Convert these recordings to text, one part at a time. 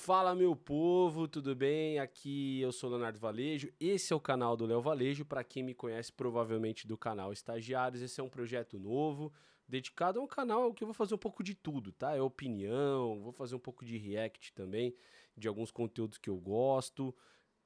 Fala, meu povo, tudo bem? Aqui eu sou Leonardo Valejo, esse é o canal do Léo Valejo. Para quem me conhece provavelmente do canal Estagiários, esse é um projeto novo, dedicado a um canal que eu vou fazer um pouco de tudo, tá? É opinião, vou fazer um pouco de react também, de alguns conteúdos que eu gosto,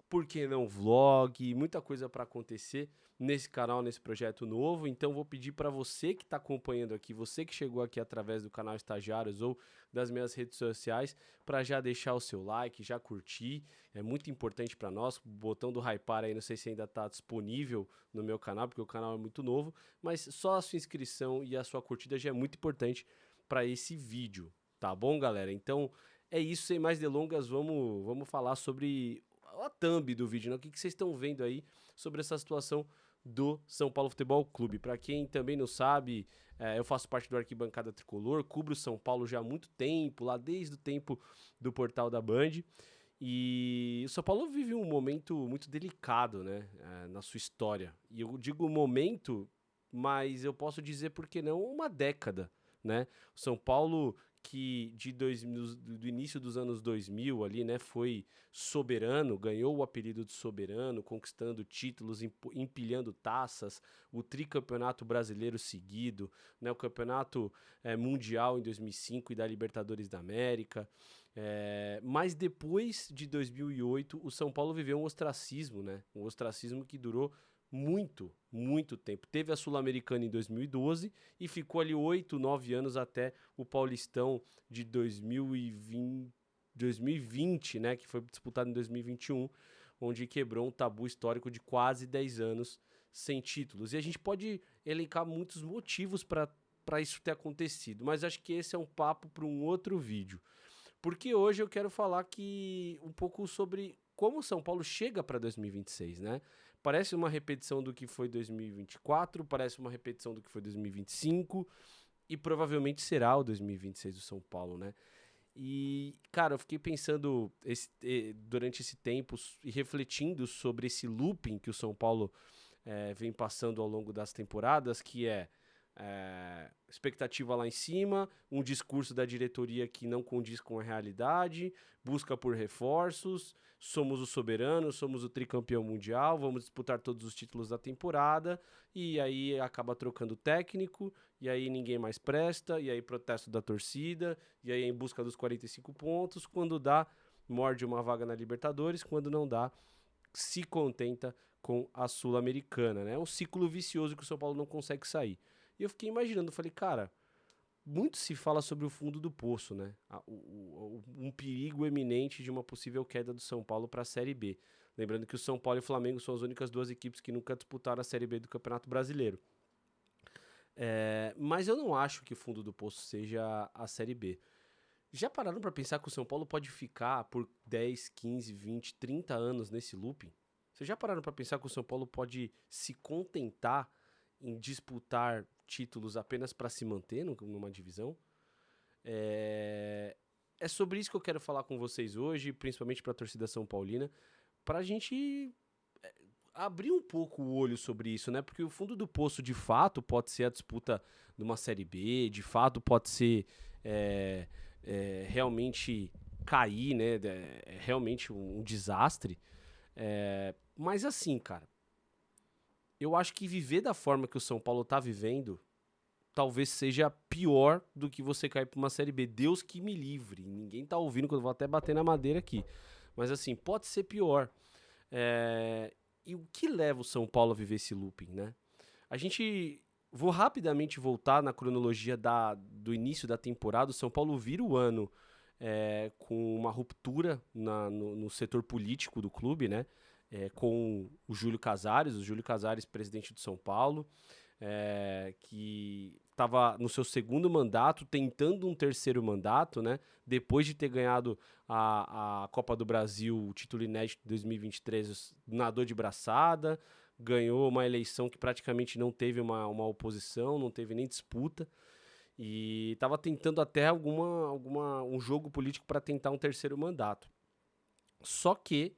por que não vlog, muita coisa para acontecer nesse canal, nesse projeto novo. Então vou pedir para você que está acompanhando aqui, você que chegou aqui através do canal Estagiários ou das minhas redes sociais, para já deixar o seu like, já curtir, é muito importante para nós. O botão do hypar aí, não sei se ainda está disponível no meu canal, porque o canal é muito novo, mas só a sua inscrição e a sua curtida já é muito importante para esse vídeo, tá bom, galera? Então é isso, sem mais delongas, vamos falar sobre a thumb do vídeo, né? O que vocês estão vendo aí sobre essa situação do São Paulo Futebol Clube. Para quem também não sabe, eu faço parte do Arquibancada Tricolor, cubro São Paulo já há muito tempo, lá desde o tempo do portal da Band. E o São Paulo vive um momento muito delicado, né, na sua história. E eu digo momento, mas eu posso dizer, por que não, uma década, né? O São Paulo que do início dos anos 2000 ali, né, foi soberano, ganhou o apelido de soberano, conquistando títulos, empilhando taças, o tricampeonato brasileiro seguido, né, o campeonato mundial em 2005 e da Libertadores da América. Mas depois de 2008, o São Paulo viveu um ostracismo, né, um ostracismo que durou muito tempo. Teve a Sul-Americana em 2012 e ficou ali 8, 9 anos até o Paulistão de 2020, né, que foi disputado em 2021, onde quebrou um tabu histórico de quase 10 anos sem títulos. E a gente pode elencar muitos motivos para isso ter acontecido, mas acho que esse é um papo para um outro vídeo. Porque hoje eu quero falar um pouco sobre como o São Paulo chega para 2026, né? Parece uma repetição do que foi 2024, parece uma repetição do que foi 2025 e provavelmente será o 2026 do São Paulo, né? E, cara, eu fiquei pensando durante esse tempo e refletindo sobre esse looping que o São Paulo vem passando ao longo das temporadas, que expectativa lá em cima, um discurso da diretoria que não condiz com a realidade, busca por reforços, somos o soberano, somos o tricampeão mundial, vamos disputar todos os títulos da temporada, e aí acaba trocando técnico, e aí ninguém mais presta, e aí protesto da torcida, e aí em busca dos 45 pontos, quando dá, morde uma vaga na Libertadores, quando não dá, se contenta com a Sul-Americana, né? É um ciclo vicioso que o São Paulo não consegue sair. E eu fiquei imaginando, falei, cara, muito se fala sobre o fundo do poço, né? Um perigo eminente de uma possível queda do São Paulo para a Série B. Lembrando que o São Paulo e o Flamengo são as únicas duas equipes que nunca disputaram a Série B do Campeonato Brasileiro. Mas eu não acho que o fundo do poço seja a Série B. Já pararam para pensar que o São Paulo pode ficar por 10, 15, 20, 30 anos nesse looping? Vocês já pararam para pensar que o São Paulo pode se contentar em disputar títulos apenas para se manter numa divisão? É sobre isso que eu quero falar com vocês hoje, principalmente para a torcida São Paulina, para a gente abrir um pouco o olho sobre isso, né? Porque o fundo do poço, de fato, pode ser a disputa de uma Série B, de fato pode ser realmente cair, né? É realmente um desastre. Mas assim, cara, eu acho que viver da forma que o São Paulo tá vivendo talvez seja pior do que você cair pra uma Série B. Deus que me livre. Ninguém tá ouvindo, que eu vou até bater na madeira aqui. Mas assim, pode ser pior. E o que leva o São Paulo a viver esse looping, né? Vou rapidamente voltar na cronologia do início da temporada. O São Paulo vira o ano com uma ruptura no setor político do clube, né? Com o Júlio Casares, presidente do São Paulo, que estava no seu segundo mandato, tentando um terceiro mandato, né? Depois de ter ganhado a Copa do Brasil, o título inédito de 2023, nadou de braçada, ganhou uma eleição que praticamente não teve uma oposição, não teve nem disputa, e estava tentando até um jogo político para tentar um terceiro mandato. Só que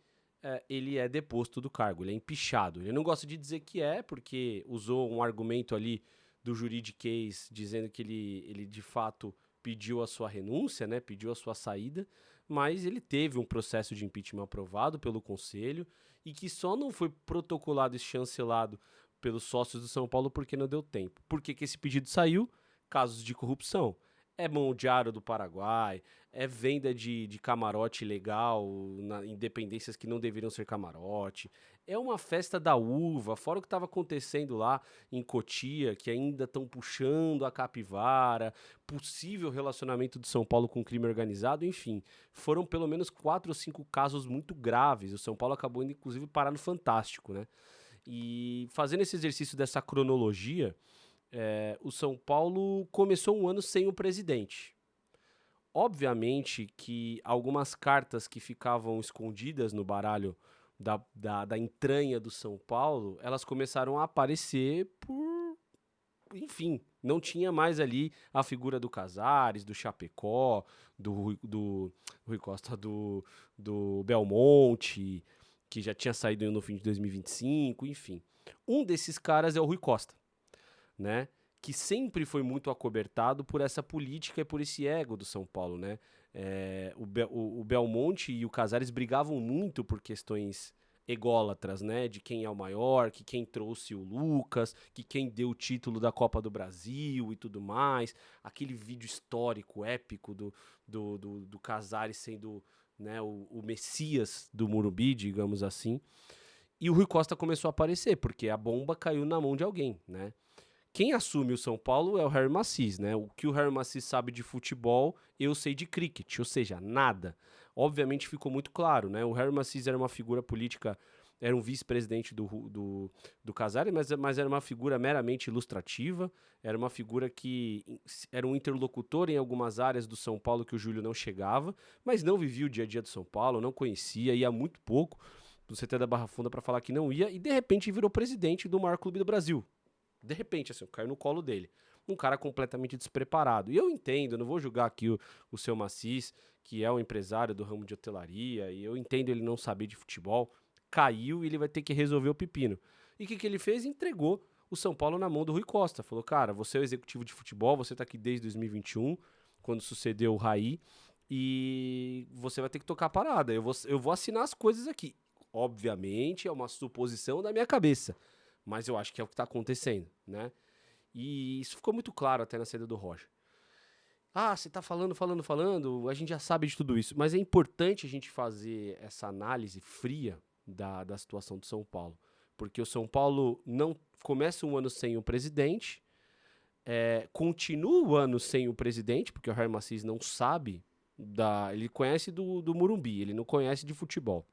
ele é deposto do cargo, ele é empichado. Ele não gosta de dizer que porque usou um argumento ali do juridiquês dizendo que ele de fato pediu a sua renúncia, né? Pediu a sua saída, mas ele teve um processo de impeachment aprovado pelo Conselho e que só não foi protocolado e chancelado pelos sócios do São Paulo porque não deu tempo. Por que que esse pedido saiu? Casos de corrupção. É mão de aro do Paraguai, é venda de camarote legal em dependências que não deveriam ser camarote. É uma festa da uva, fora o que estava acontecendo lá em Cotia, que ainda estão puxando a capivara, possível relacionamento de São Paulo com crime organizado, enfim. Foram pelo menos 4 ou 5 casos muito graves. O São Paulo acabou indo, inclusive, parar no Fantástico, né? E fazendo esse exercício dessa cronologia, o São Paulo começou um ano sem o presidente. Obviamente que algumas cartas que ficavam escondidas no baralho da entranha do São Paulo, elas começaram a aparecer por... Enfim, não tinha mais ali a figura do Casares, do Chapecó, do Rui Costa, do Belmonte, que já tinha saído no fim de 2025, enfim. Um desses caras é o Rui Costa, né? Que sempre foi muito acobertado por essa política e por esse ego do São Paulo, né? O Belmonte e o Casares brigavam muito por questões ególatras, né? De quem é o maior, que quem trouxe o Lucas, que quem deu o título da Copa do Brasil e tudo mais. Aquele vídeo histórico, épico do Casares sendo, né, o Messias do Morumbi, digamos assim. E o Rui Costa começou a aparecer, porque a bomba caiu na mão de alguém, né? Quem assume o São Paulo é o Harry Macis, né? O que o Harry Macis sabe de futebol, eu sei de cricket, ou seja, nada. Obviamente ficou muito claro, né? O Harry Macis era uma figura política, era um vice-presidente do Casares, mas era uma figura meramente ilustrativa, era uma figura que era um interlocutor em algumas áreas do São Paulo que o Júlio não chegava, mas não vivia o dia a dia do São Paulo, não conhecia, ia muito pouco do CT da Barra Funda para falar que não ia, e de repente virou presidente do maior clube do Brasil. De repente, assim, caiu no colo dele. Um cara completamente despreparado. E eu entendo, eu não vou julgar aqui o seu Macis, que é um empresário do ramo de hotelaria, e eu entendo ele não saber de futebol. Caiu e ele vai ter que resolver o pepino. E o que ele fez? Entregou o São Paulo na mão do Rui Costa. Falou, cara, você é o executivo de futebol, você tá aqui desde 2021, quando sucedeu o Raí, e você vai ter que tocar a parada. Eu vou assinar as coisas aqui. Obviamente, é uma suposição da minha cabeça. Mas eu acho que é o que está acontecendo, né? E isso ficou muito claro até na saída do Roger. Ah, você tá falando, a gente já sabe de tudo isso. Mas é importante a gente fazer essa análise fria da situação do São Paulo. Porque o São Paulo não começa um ano sem o presidente, continua o ano sem o presidente, porque o Jair Macis não sabe, ele conhece do Morumbi, ele não conhece de futebol.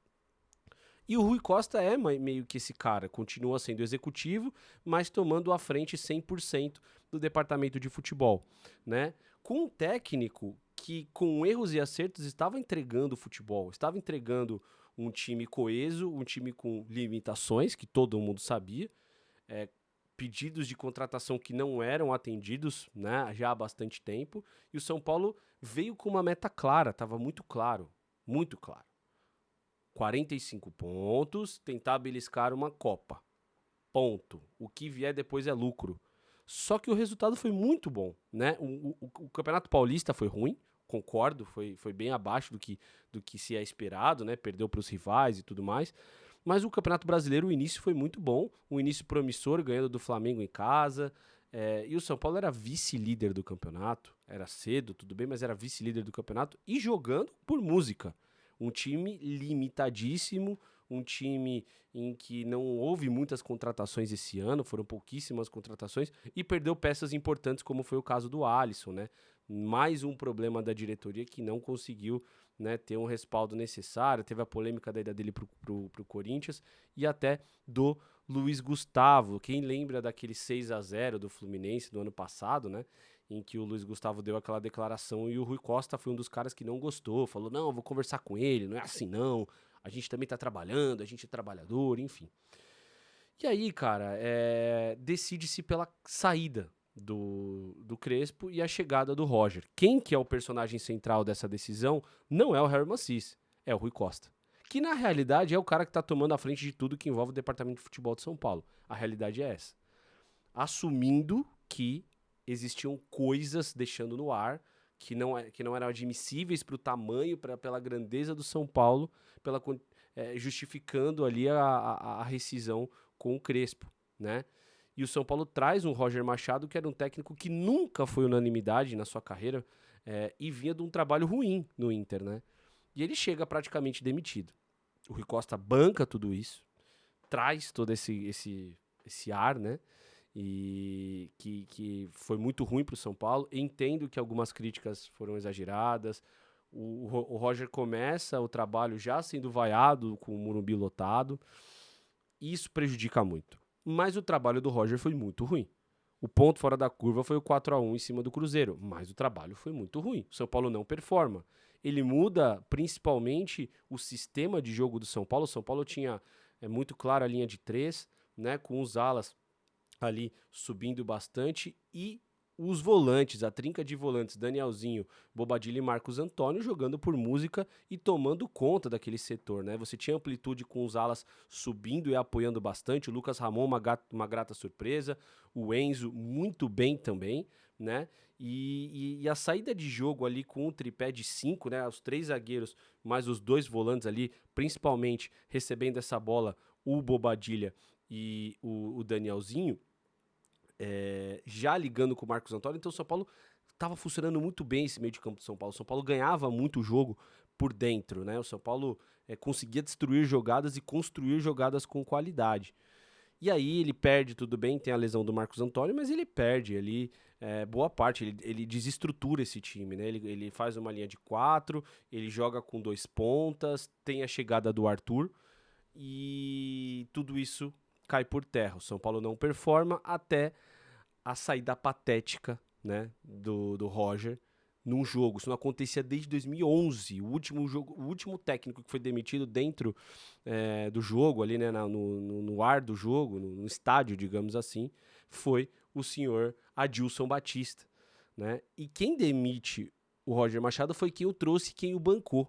E o Rui Costa é meio que esse cara, continua sendo executivo, mas tomando à frente 100% do departamento de futebol, né? Com um técnico que, com erros e acertos, estava entregando o futebol, estava entregando um time coeso, um time com limitações, que todo mundo sabia, pedidos de contratação que não eram atendidos, né, já há bastante tempo, e o São Paulo veio com uma meta clara, estava muito claro, muito claro. 45 pontos, tentar beliscar uma Copa. Ponto. O que vier depois é lucro. Só que o resultado foi muito bom, né? O Campeonato Paulista foi ruim, concordo, foi bem abaixo do que se é esperado, né? Perdeu para os rivais e tudo mais. Mas o Campeonato Brasileiro, o início foi muito bom, um início promissor, ganhando do Flamengo em casa. E o São Paulo era vice-líder do campeonato, era cedo, tudo bem, mas era vice-líder do campeonato e jogando por música. Um time limitadíssimo, um time em que não houve muitas contratações esse ano, foram pouquíssimas contratações, e perdeu peças importantes, como foi o caso do Alisson, né? Mais um problema da diretoria que não conseguiu, né, ter um respaldo necessário. Teve a polêmica da ida dele pro Corinthians e até do Luiz Gustavo. Quem lembra daquele 6-0 do Fluminense do ano passado, né? Em que o Luiz Gustavo deu aquela declaração e o Rui Costa foi um dos caras que não gostou, falou, não, eu vou conversar com ele, não é assim não, a gente também tá trabalhando, a gente é trabalhador, enfim. E aí, cara, decide-se pela saída do Crespo e a chegada do Roger. Quem que é o personagem central dessa decisão não é o Harry Macis, é o Rui Costa. Que na realidade é o cara que tá tomando a frente de tudo que envolve o departamento de futebol de São Paulo. A realidade é essa. Assumindo que existiam coisas deixando no ar que não eram admissíveis para o tamanho, pela grandeza do São Paulo, justificando ali a rescisão com o Crespo, né? E o São Paulo traz um Roger Machado, que era um técnico que nunca foi unanimidade na sua carreira, e vinha de um trabalho ruim no Inter, né? E ele chega praticamente demitido. O Rui Costa banca tudo isso, traz todo esse ar, né? E que foi muito ruim para o São Paulo. Entendo que algumas críticas foram exageradas. O Roger começa o trabalho já sendo vaiado, com o Morumbi lotado. Isso prejudica muito. Mas o trabalho do Roger foi muito ruim. O ponto fora da curva foi o 4-1 em cima do Cruzeiro, mas o trabalho foi muito ruim. O São Paulo não performa. Ele muda principalmente o sistema de jogo do São Paulo. O São Paulo tinha muito claro a linha de 3, né, com os alas ali subindo bastante, e os volantes, a trinca de volantes, Danielzinho, Bobadilla e Marcos Antônio, jogando por música e tomando conta daquele setor, né? Você tinha amplitude com os alas subindo e apoiando bastante, o Lucas Ramon, uma grata surpresa, o Enzo muito bem também, né? E a saída de jogo ali com o tripé de 5, né? Os 3 zagueiros, mais os 2 volantes ali, principalmente recebendo essa bola, o Bobadilla e o Danielzinho, já ligando com o Marcos Antônio. Então o São Paulo estava funcionando muito bem esse meio de campo do São Paulo. O São Paulo ganhava muito o jogo por dentro, né? O São Paulo conseguia destruir jogadas e construir jogadas com qualidade. E aí ele perde, tudo bem, tem a lesão do Marcos Antônio, mas ele perde ali boa parte, ele desestrutura esse time, né? Ele faz uma linha de 4, ele joga com 2 pontas, tem a chegada do Arthur, e tudo isso cai por terra. O São Paulo não performa até a saída patética, né, do Roger num jogo. Isso não acontecia desde 2011. O último técnico que foi demitido dentro do jogo, ali, né, no ar do jogo, no estádio, digamos assim, foi o senhor Adilson Batista, né? E quem demite o Roger Machado foi quem o trouxe, quem o bancou,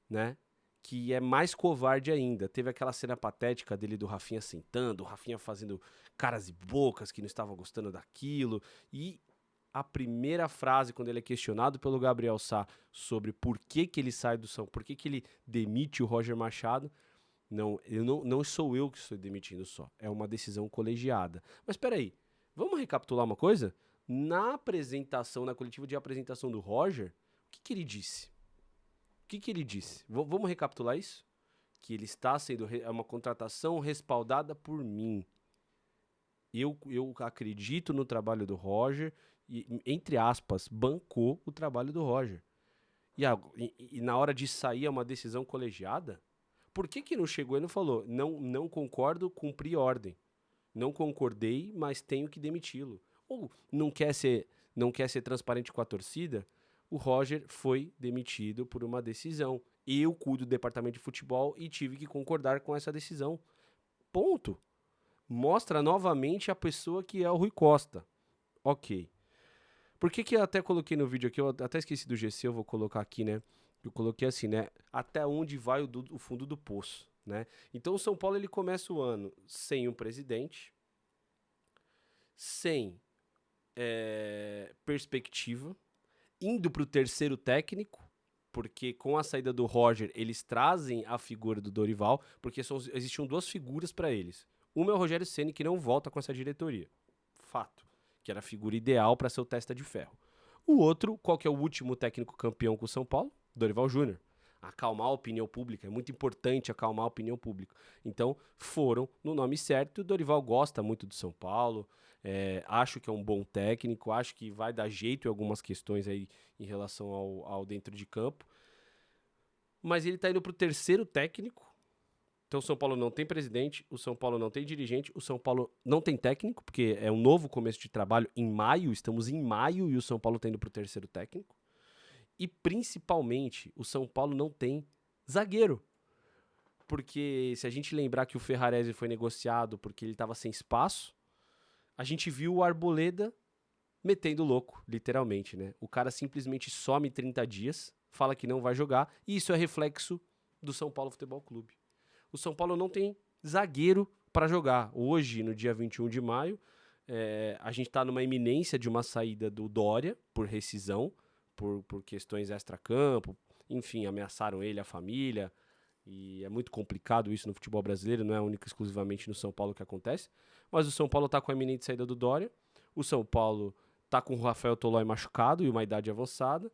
né? Que é mais covarde ainda. Teve aquela cena patética dele do Rafinha sentando, o Rafinha fazendo caras e bocas que não estavam gostando daquilo. E a primeira frase, quando ele é questionado pelo Gabriel Sá sobre por que ele sai do São Paulo, por que ele demite o Roger Machado, não sou eu que estou demitindo só. É uma decisão colegiada. Mas espera aí, vamos recapitular uma coisa? Na apresentação, na coletiva de apresentação do Roger, o que ele disse? O que ele disse? Vamos recapitular isso? Que ele está sendo uma contratação respaldada por mim. Eu acredito no trabalho do Roger e, entre aspas, bancou o trabalho do Roger. E na hora de sair é uma decisão colegiada? Por que não chegou e não falou? Não concordo, cumpri ordem. Não concordei, mas tenho que demiti-lo. Ou não quer ser transparente com a torcida? O Roger foi demitido por uma decisão. Eu cuido do departamento de futebol e tive que concordar com essa decisão. Ponto. Mostra novamente a pessoa que é o Rui Costa. Ok. Por que eu até coloquei no vídeo aqui, eu até esqueci do GC, eu vou colocar aqui, né? Eu coloquei assim, né? Até onde vai o fundo do poço, né? Então o São Paulo ele começa o ano sem um presidente, sem perspectiva, indo para o terceiro técnico, porque com a saída do Roger, eles trazem a figura do Dorival, porque existiam 2 figuras para eles. Uma é o Rogério Ceni, que não volta com essa diretoria. Fato. Que era a figura ideal para ser o testa de ferro. O outro, qual que é o último técnico campeão com o São Paulo? Dorival Júnior. Acalmar a opinião pública. É muito importante acalmar a opinião pública. Então, foram no nome certo. O Dorival gosta muito do São Paulo. Acho que é um bom técnico. Acho que vai dar jeito em algumas questões aí em relação ao dentro de campo. Mas ele está indo para o terceiro técnico. Então o São Paulo não tem presidente, o São Paulo não tem dirigente, o São Paulo não tem técnico, porque é um novo começo de trabalho em maio, estamos em maio e o São Paulo está indo para o terceiro técnico. E principalmente, o São Paulo não tem zagueiro. Porque se a gente lembrar que o Ferrarese foi negociado porque ele estava sem espaço, a gente viu o Arboleda metendo louco, literalmente, né? O cara simplesmente some 30 dias, fala que não vai jogar, e isso é reflexo do São Paulo Futebol Clube. O São Paulo não tem zagueiro para jogar. Hoje, no dia 21 de maio, a gente está numa iminência de uma saída do Dória por rescisão, por questões extra-campo, enfim, ameaçaram ele, a família, e é muito complicado isso no futebol brasileiro, não é único exclusivamente no São Paulo que acontece, mas o São Paulo está com a iminente saída do Dória, o São Paulo está com o Rafael Tolói machucado e uma idade avançada,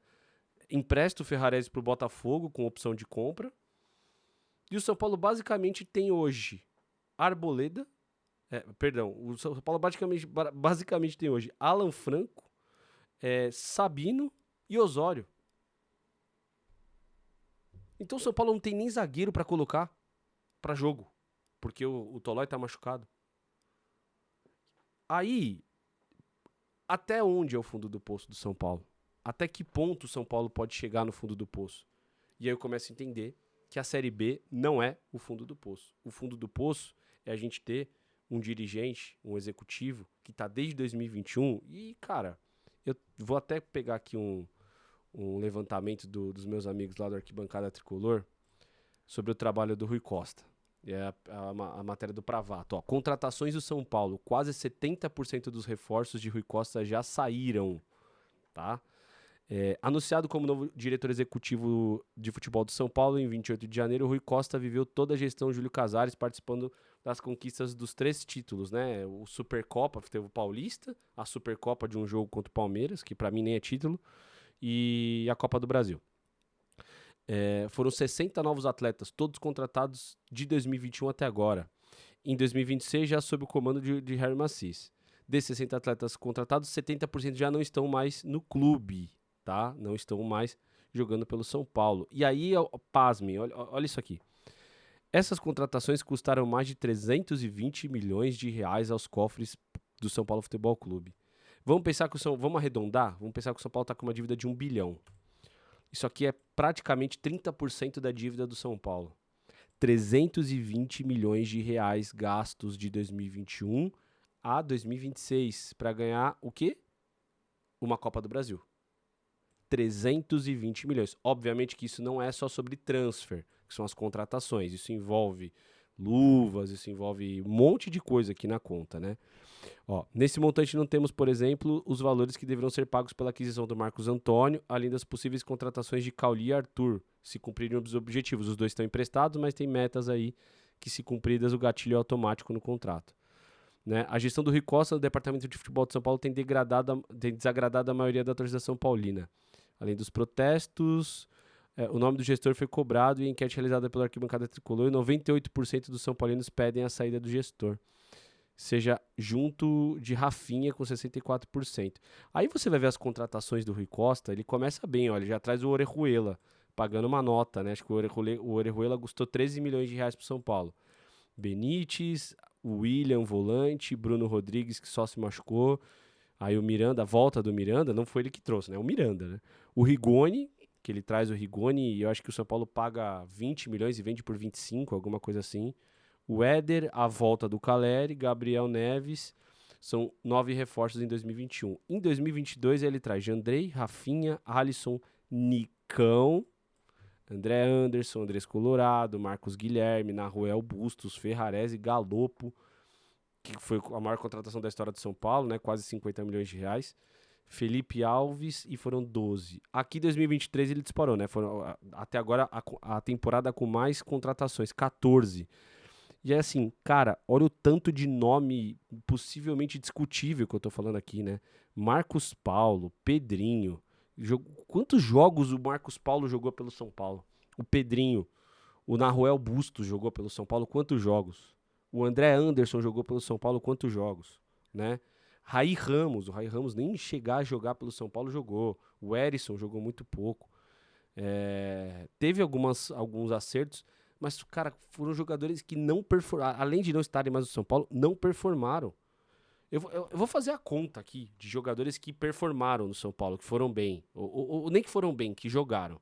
empresta o Ferrarese para o Botafogo com opção de compra, e o São Paulo basicamente tem hoje Arboleda, o São Paulo basicamente tem hoje Alan Franco, Sabino e Osório. Então o São Paulo não tem nem zagueiro para colocar para jogo, porque o Tolói tá machucado. Aí, até onde é o fundo do poço do São Paulo? Até que ponto o São Paulo pode chegar no fundo do poço? E aí eu começo a entender que a Série B não é o fundo do poço. O fundo do poço é a gente ter um dirigente, um executivo, que tá desde 2021 e, cara, eu vou até pegar aqui um levantamento dos meus amigos lá do Arquibancada Tricolor sobre o trabalho do Rui Costa. É a matéria do Pravato. Ó, contratações do São Paulo. Quase 70% dos reforços de Rui Costa já saíram. Tá? Anunciado como novo diretor executivo de futebol do São Paulo em 28 de janeiro, Rui Costa viveu toda a gestão Júlio Casares, participando das conquistas dos 3 títulos, né? O Supercopa, teve o Paulista, a Supercopa de um jogo contra o Palmeiras, que pra mim nem é título, e a Copa do Brasil. Foram 60 novos atletas, todos contratados de 2021 até agora. Em 2026, já sob o comando de Harry Macis. Desses 60 atletas contratados, 70% já não estão mais no clube, tá? Não estão mais jogando pelo São Paulo. E aí, pasmem, olha isso aqui. Essas contratações custaram mais de 320 milhões de reais aos cofres do São Paulo Futebol Clube. Vamos arredondar? Vamos pensar que o São Paulo está com uma dívida de 1 bilhão. Isso aqui é praticamente 30% da dívida do São Paulo. 320 milhões de reais gastos de 2021 a 2026 para ganhar o quê? Uma Copa do Brasil. 320 milhões. Obviamente que isso não é só sobre transfer, que são as contratações. Isso envolve luvas, isso envolve um monte de coisa aqui na conta, né? Ó, nesse montante não temos, por exemplo, os valores que deverão ser pagos pela aquisição do Marcos Antônio, além das possíveis contratações de Cauli e Arthur, se cumprirem os objetivos. Os dois estão emprestados, mas tem metas aí que, se cumpridas, o gatilho é automático no contrato. Né? A gestão do Rui Costa no Departamento de Futebol de São Paulo tem desagradado a maioria da torcida são paulina. Além dos protestos, o nome do gestor foi cobrado e em enquete realizada pela Arquibancada Tricolor, 98% dos são paulinos pedem a saída do gestor. Seja junto de Rafinha com 64%. Aí você vai ver as contratações do Rui Costa, ele começa bem, ó, ele já traz o Orejuela, pagando uma nota, né? Acho que o Orejuela custou 13 milhões de reais para o São Paulo. Benítez, o William, volante, Bruno Rodrigues, que só se machucou. Aí o Miranda, a volta do Miranda, não foi ele que trouxe, né? O Miranda, né? O Rigoni, que ele traz o Rigoni, e eu acho que o São Paulo paga 20 milhões e vende por 25, alguma coisa assim. O Éder, a volta do Caleri, Gabriel Neves, são 9 reforços em 2021. Em 2022 ele traz Jandrei, Rafinha, Alisson, Nicão, André Anderson, Andrés Colorado, Marcos Guilherme, Naruel Bustos, Ferrarese, Galopo, que foi a maior contratação da história de São Paulo, né? Quase 50 milhões de reais. Felipe Alves, e foram 12. Aqui em 2023 ele disparou, né? Foram até agora a temporada com mais contratações, 14. E é assim, cara, olha o tanto de nome possivelmente discutível que eu tô falando aqui, né? Marcos Paulo, Pedrinho. Quantos jogos o Marcos Paulo jogou pelo São Paulo? O Pedrinho, o Naruel Bustos jogou pelo São Paulo, quantos jogos? O André Anderson jogou pelo São Paulo, quantos jogos? Né? O Raí Ramos nem chegar a jogar pelo São Paulo jogou. O Erisson jogou muito pouco. Teve alguns acertos, mas, cara, foram jogadores que não performaram, além de não estarem mais no São Paulo, não performaram. Eu vou fazer a conta aqui de jogadores que performaram no São Paulo, que foram bem, ou nem que foram bem, que jogaram.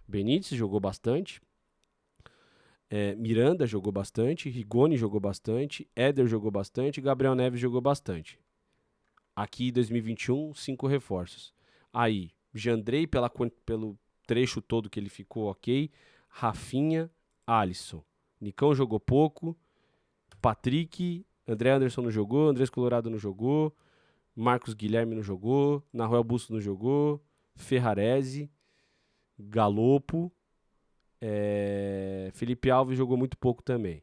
Benítez jogou bastante, Miranda jogou bastante, Rigoni jogou bastante, Éder jogou bastante, Gabriel Neves jogou bastante. Aqui, 2021, 5 reforços. Aí, Jandrei, pelo trecho todo que ele ficou, ok. Rafinha, Alisson. Nicão jogou pouco. Patrick, André Anderson não jogou, Andrés Colorado não jogou, Marcos Guilherme não jogou, Naruel Bustos não jogou, Ferrarese, Galopo, Felipe Alves jogou muito pouco também.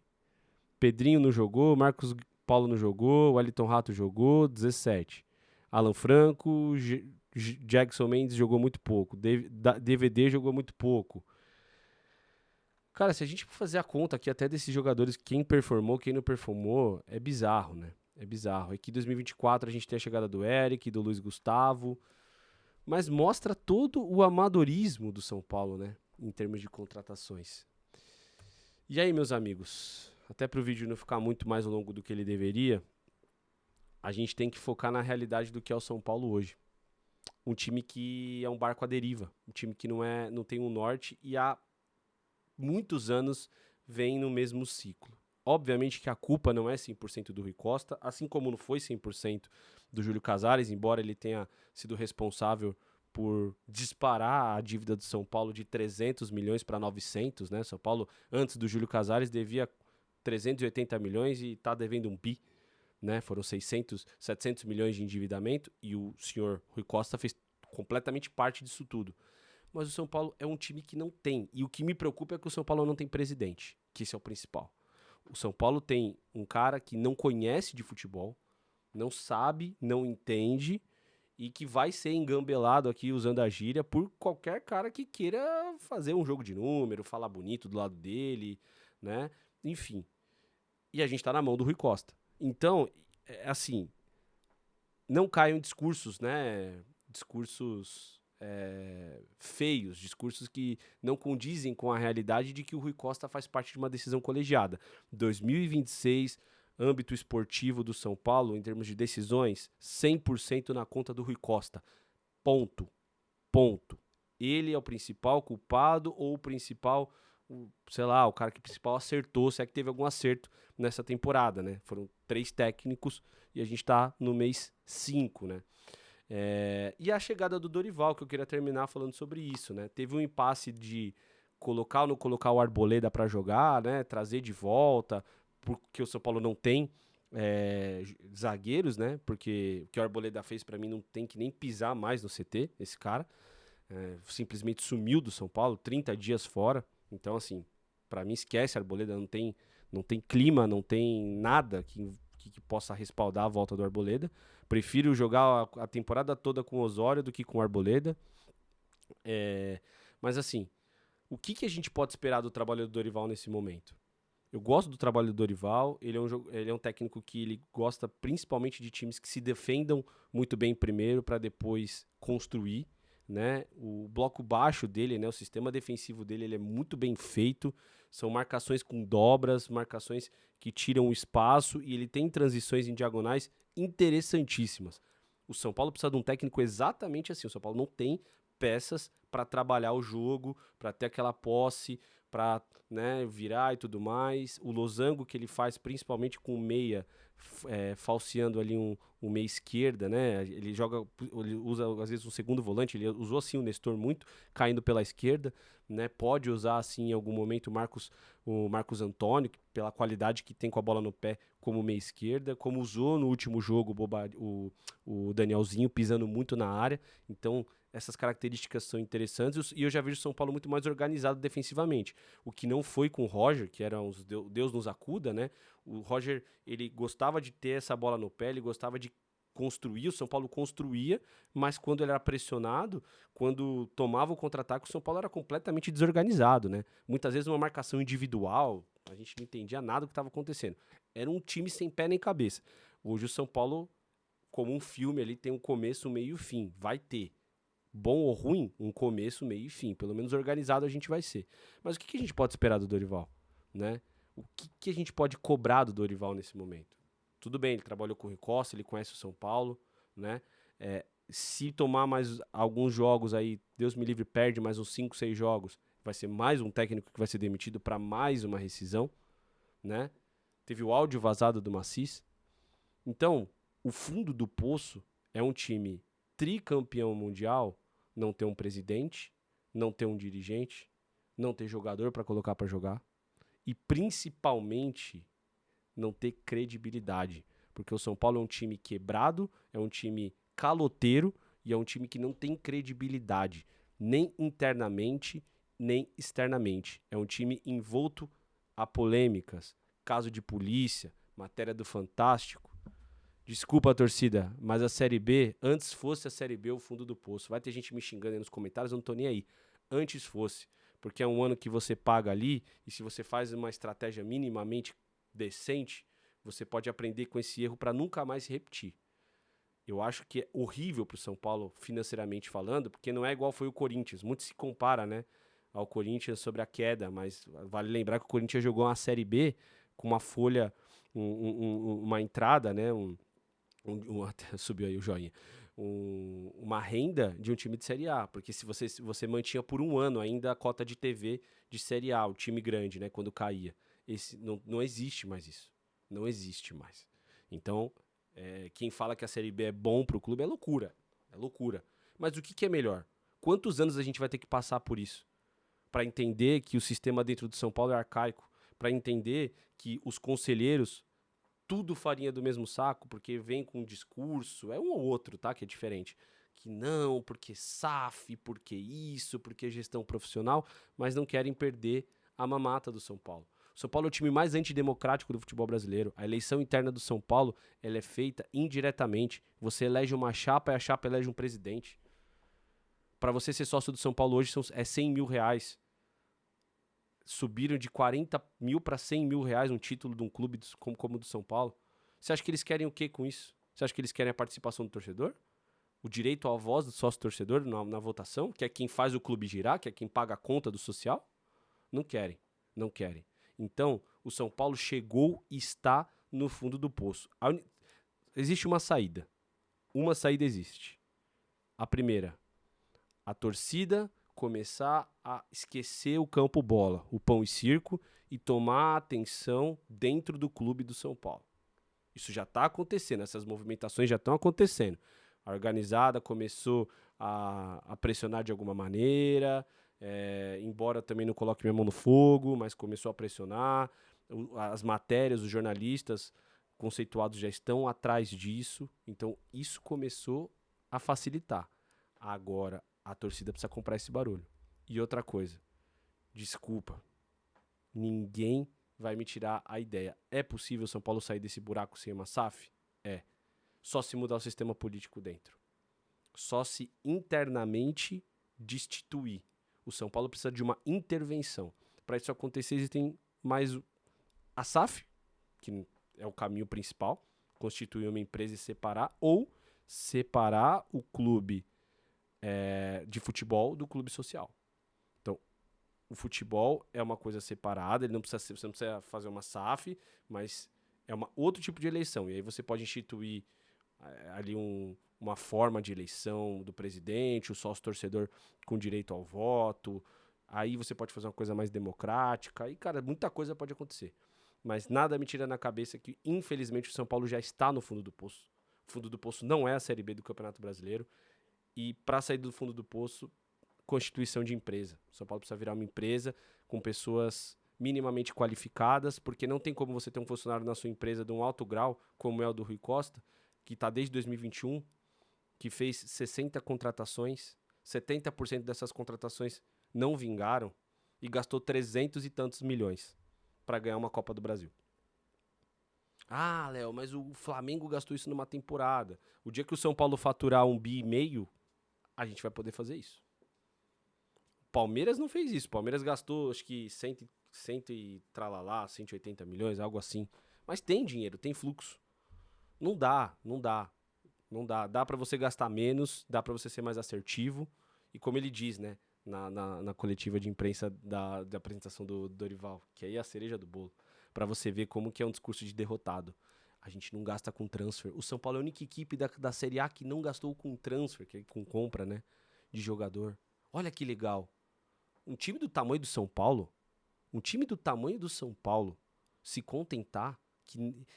Pedrinho não jogou, Marcos Paulo não jogou, Wellington Rato jogou, 17. Alan Franco, Jackson Mendes jogou muito pouco, DVD jogou muito pouco. Cara, se a gente for fazer a conta aqui até desses jogadores, quem performou, quem não performou, é bizarro, né? É bizarro. Aqui em 2024 a gente tem a chegada do Eric, do Luiz Gustavo, mas mostra todo o amadorismo do São Paulo, né? Em termos de contratações. E aí, meus amigos, até para o vídeo não ficar muito mais longo do que ele deveria, a gente tem que focar na realidade do que é o São Paulo hoje. Um time que é um barco à deriva, um time que não tem um norte e há muitos anos vem no mesmo ciclo. Obviamente que a culpa não é 100% do Rui Costa, assim como não foi 100% do Júlio Casares, embora ele tenha sido responsável por disparar a dívida do São Paulo de 300 milhões para 900, né? São Paulo, antes do Júlio Casares, devia 380 milhões e está devendo um bi, né? Foram 700 milhões de endividamento e o senhor Rui Costa fez completamente parte disso tudo. Mas o São Paulo é um time que não tem. E o que me preocupa é que o São Paulo não tem presidente, que esse é o principal. O São Paulo tem um cara que não conhece de futebol, não sabe, não entende e que vai ser engambelado aqui usando a gíria por qualquer cara que queira fazer um jogo de número, falar bonito do lado dele, né? Enfim. E a gente tá na mão do Rui Costa. Então, assim, não caiam discursos, né? Discursos feios, discursos que não condizem com a realidade de que o Rui Costa faz parte de uma decisão colegiada. 2026, âmbito esportivo do São Paulo, em termos de decisões, 100% na conta do Rui Costa. Ponto. Ponto. Ele é o principal culpado ou o principal, sei lá, o cara que principal acertou, se é que teve algum acerto nessa temporada, né? Foram 3 técnicos e a gente tá no mês 5, né? E a chegada do Dorival, que eu queria terminar falando sobre isso, né? Teve um impasse de colocar ou não colocar o Arboleda para jogar, né? Trazer de volta, porque o São Paulo não tem zagueiros, né? Porque o que o Arboleda fez para mim não tem que nem pisar mais no CT, esse cara. Simplesmente sumiu do São Paulo, 30 dias fora. Então, assim, para mim esquece Arboleda, não tem clima, não tem nada que possa respaldar a volta do Arboleda. Prefiro jogar a temporada toda com o Osório do que com o Arboleda. Mas assim, o que a gente pode esperar do trabalho do Dorival nesse momento? Eu gosto do trabalho do Dorival, ele é um técnico que ele gosta principalmente de times que se defendam muito bem primeiro para depois construir, né? O bloco baixo dele, né, o sistema defensivo dele, ele é muito bem feito, são marcações com dobras, marcações que tiram o espaço e ele tem transições em diagonais interessantíssimas. O São Paulo precisa de um técnico exatamente assim, o São Paulo não tem peças para trabalhar o jogo, para ter aquela posse, para, né, virar e tudo mais. O losango que ele faz, principalmente com o meia, falseando ali um meia esquerda, né? Ele usa às vezes um segundo volante, ele usou assim o Nestor muito, caindo pela esquerda, né? Pode usar assim em algum momento o Marcos Antônio, pela qualidade que tem com a bola no pé, como meia esquerda, como usou no último jogo o Danielzinho pisando muito na área. Então, essas características são interessantes e eu já vejo o São Paulo muito mais organizado defensivamente. O que não foi com o Roger, que era os Deus nos acuda, né? O Roger, ele gostava de ter essa bola no pé, ele gostava de construir, o São Paulo construía, mas quando ele era pressionado, quando tomava o contra-ataque, o São Paulo era completamente desorganizado, né? Muitas vezes uma marcação individual, a gente não entendia nada do que estava acontecendo. Era um time sem pé nem cabeça. Hoje o São Paulo, como um filme ali, tem um começo, um meio e um fim. Vai ter. Bom ou ruim, um começo, meio e fim. Pelo menos organizado a gente vai ser. Mas o que a gente pode esperar do Dorival, né? O que a gente pode cobrar do Dorival nesse momento? Tudo bem, ele trabalhou com o Rui Costa, ele conhece o São Paulo, né? Se tomar mais alguns jogos aí, Deus me livre, perde mais uns 5, 6 jogos, vai ser mais um técnico que vai ser demitido para mais uma rescisão, né? Teve o áudio vazado do Macis. Então, o fundo do poço é um time tricampeão mundial, não ter um presidente, não ter um dirigente, não ter jogador para colocar para jogar e principalmente não ter credibilidade, porque o São Paulo é um time quebrado, é um time caloteiro E é um time que não tem credibilidade, nem internamente, nem externamente. É um time envolto a polêmicas, caso de polícia, matéria do Fantástico. Desculpa, torcida, mas a Série B, antes fosse a Série B o fundo do poço. Vai ter gente me xingando aí nos comentários, eu não tô nem aí. Antes fosse, porque é um ano que você paga ali, e se você faz uma estratégia minimamente decente, você pode aprender com esse erro para nunca mais se repetir. Eu acho que é horrível pro São Paulo, financeiramente falando, porque não é igual foi o Corinthians. Muito se compara, né, ao Corinthians sobre a queda, mas vale lembrar que o Corinthians jogou uma Série B com uma folha, uma entrada, né, até subiu aí o joinha, uma renda de um time de Série A, porque se você mantinha por um ano ainda a cota de TV de Série A, o time grande, né, quando caía. Não existe mais isso. Não existe mais. Então, quem fala que a Série B é bom pro clube é loucura. É loucura. Mas o que é melhor? Quantos anos a gente vai ter que passar por isso? Para entender que o sistema dentro do São Paulo é arcaico, para entender que os conselheiros tudo farinha do mesmo saco, porque vem com um discurso, é um ou outro, tá, que é diferente, que não, porque SAF, porque isso, porque gestão profissional, mas não querem perder a mamata do São Paulo. O São Paulo é o time mais antidemocrático do futebol brasileiro. A eleição interna do São Paulo, ela é feita indiretamente. Você elege uma chapa e a chapa elege um presidente. Para você ser sócio do São Paulo hoje é 100 mil reais. Subiram de 40 mil para 100 mil reais um título de um clube como o do São Paulo. Você acha que eles querem o que com isso? Você acha que eles querem a participação do torcedor? O direito à voz do sócio-torcedor na votação? Que é quem faz o clube girar? Que é quem paga a conta do social? Não querem. Não querem. Então, o São Paulo chegou e está no fundo do poço. Existe uma saída. Uma saída existe. A primeira, a torcida começar a esquecer o campo bola, o pão e circo, e tomar atenção dentro do clube do São Paulo. Isso já está acontecendo, essas movimentações já estão acontecendo. A organizada começou a pressionar de alguma maneira, embora também não coloque minha mão no fogo, mas começou a pressionar. As matérias, os jornalistas conceituados já estão atrás disso, então isso começou a facilitar. Agora, a torcida precisa comprar esse barulho. E outra coisa, desculpa, ninguém vai me tirar a ideia. É possível São Paulo sair desse buraco sem uma SAF? É. Só se mudar o sistema político dentro. Só se internamente destituir. O São Paulo precisa de uma intervenção. Para isso acontecer, existem mais a SAF, que é o caminho principal, constituir uma empresa e separar, ou separar o clube de futebol do clube social. Então, o futebol é uma coisa separada, você não precisa fazer uma SAF, mas é outro tipo de eleição. E aí você pode instituir ali uma forma de eleição do presidente, o sócio-torcedor com direito ao voto. Aí você pode fazer uma coisa mais democrática. Aí, cara, muita coisa pode acontecer. Mas nada me tira na cabeça que, infelizmente, o São Paulo já está no fundo do poço. O fundo do poço não é a Série B do Campeonato Brasileiro. E para sair do fundo do poço, constituição de empresa. São Paulo precisa virar uma empresa com pessoas minimamente qualificadas, porque não tem como você ter um funcionário na sua empresa de um alto grau, como é o do Rui Costa, que está desde 2021, que fez 60 contratações, 70% dessas contratações não vingaram e gastou 300 e tantos milhões para ganhar uma Copa do Brasil. Ah, Léo, mas o Flamengo gastou isso numa temporada. O dia que o São Paulo faturar 1,5 bi, a gente vai poder fazer isso. Palmeiras não fez isso. Palmeiras gastou, acho que 100 e tralalá, 180 milhões, algo assim. Mas tem dinheiro, tem fluxo. Não dá. Dá pra você gastar menos, dá pra você ser mais assertivo. E como ele diz, né, na coletiva de imprensa da apresentação do Dorival, que aí é a cereja do bolo, pra você ver como que é um discurso de derrotado. A gente não gasta com transfer. O São Paulo é a única equipe da Série A que não gastou com transfer, que é com compra, né, de jogador. Olha que legal. Um time do tamanho do São Paulo, se contentar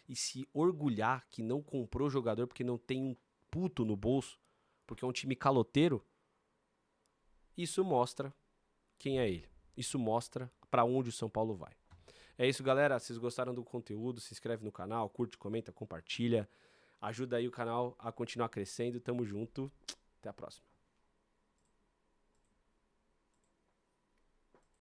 e se orgulhar que não comprou jogador porque não tem um puto no bolso, porque é um time caloteiro, isso mostra quem é ele. Isso mostra para onde o São Paulo vai. É isso, galera. Se vocês gostaram do conteúdo, se inscreve no canal, curte, comenta, compartilha. Ajuda aí o canal a continuar crescendo. Tamo junto. Até a próxima.